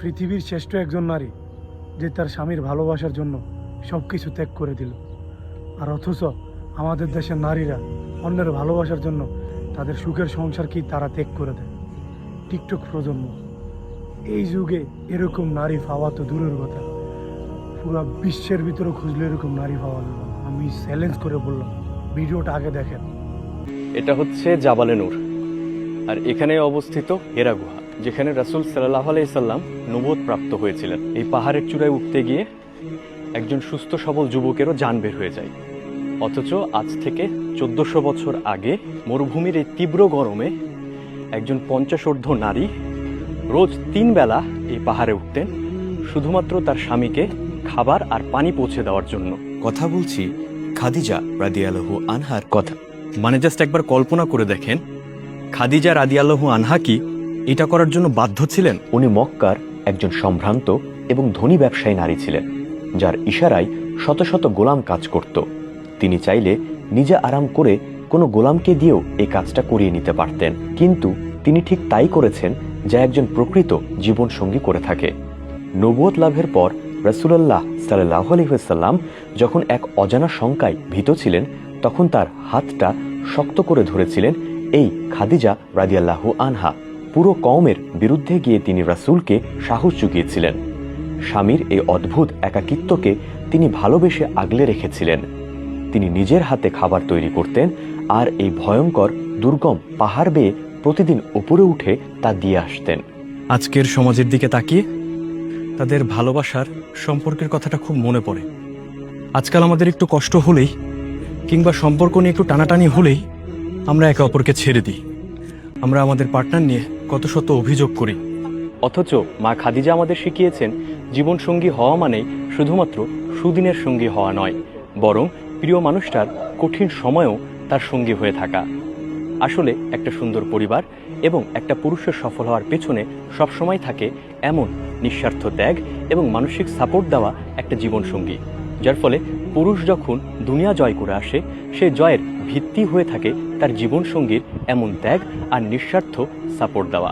পৃথিবীর শ্রেষ্ঠ একজন নারী, যে তার স্বামীর ভালোবাসার জন্য সব কিছু ত্যাগ করে দিল। আর অথচ আমাদের দেশের নারীরা অন্যের ভালোবাসার জন্য তাদের সুখের সংসারকেই তারা ত্যাগ করে দেয়। টিকটক প্রজন্ম, এই যুগে এরকম নারী পাওয়া তো দূরের কথা, পুরো বিশ্বের ভিতরে খুঁজলে এরকম নারী পাওয়া যাবে না। আমি চ্যালেঞ্জ করে বললাম, ভিডিওটা আগে দেখেন। এটা হচ্ছে জাবালে নূর, আর এখানে অবস্থিত হেরা গুহা, যেখানে রাসূল সাল্লাল্লাহু আলাইহি সাল্লাম নবুয়ত প্রাপ্ত হয়েছিলেন। এই পাহাড়ের চূড়ায় উঠতে গিয়ে একজন সুস্থ সবল যুবকেরও জান বের হয়ে যায়। অথচ আজ থেকে 1400 বছর আগে মরুভূমির এই তীব্র গরমে একজন 50 নারী রোজ 3 বেলা এই পাহাড়ে উঠতেন, শুধুমাত্র তার স্বামীকে খাবার আর পানি পৌঁছে দেওয়ার জন্য। কথা বলছি খাদিজা রাদিয়াল্লাহু আনহার কথা। মানে জাস্ট একবার কল্পনা করে দেখেন, খাদিজা রাদিয়াল্লাহু আনহা কি এটা করার জন্য বাধ্য ছিলেন? উনি মক্কার একজন সম্ভ্রান্ত এবং ধনী ব্যবসায়ী নারী ছিলেন, যার ইশারায় শত শত গোলাম কাজ করত। তিনি চাইলে নিজে আরাম করে কোনো গোলামকে দিয়েও এই কাজটা করিয়ে নিতে পারতেন, কিন্তু তিনি ঠিক তাই করেছেন যা একজন প্রকৃত জীবনসঙ্গী করে থাকে। নবুয়ত লাভের পর রাসূলুল্লাহ সাল্লাল্লাহু আলাইহি ওয়াসাল্লাম যখন এক অজানা শঙ্কায় ভীত ছিলেন, তখন তার হাতটা শক্ত করে ধরেছিলেন এই খাদিজা রাদিয়াল্লাহু আনহা। পুরো কওমের বিরুদ্ধে গিয়ে তিনি রাসূলকে সাহস জুগিয়েছিলেন। স্বামীর এই অদ্ভুত একাকিত্বকে তিনি ভালোবেসে আগলে রেখেছিলেন। তিনি নিজের হাতে খাবার তৈরি করতেন আর এই ভয়ঙ্কর দুর্গম পাহাড় বেয়ে প্রতিদিন উপরে উঠে তা দিয়ে আসতেন। আজকের সমাজের দিকে তাকিয়ে তাদের ভালোবাসার সম্পর্কের কথাটা খুব মনে পড়ে। আজকাল আমাদের একটু কষ্ট হলেই কিংবা সম্পর্ক নিয়ে একটু টানাটানি হলেই আমরা একে অপরকে ছেড়ে দিই। আমরা আমাদের পার্টনার নিয়ে কত শত অভিযোগ করি। অথচ মা খাদিজা আমাদের শিখিয়েছেন, জীবনসঙ্গী হওয়া মানেই শুধুমাত্র সুদিনের সঙ্গী হওয়া নয়, বরং প্রিয় মানুষটার কঠিন সময়েও তার সঙ্গী হয়ে থাকা। আসলে একটা সুন্দর পরিবার এবং একটা পুরুষের সফল হওয়ার পেছনে সবসময় থাকে এমন নিঃস্বার্থ ত্যাগ এবং মানসিক সাপোর্ট দেওয়া একটা জীবনসঙ্গী, যার ফলে পুরুষ যখন দুনিয়া জয় করে আসে, সে জয়ের ভিত্তি হয়ে থাকে তার জীবনসঙ্গীর এমন ত্যাগ আর নিঃস্বার্থ সাপোর্ট দেওয়া।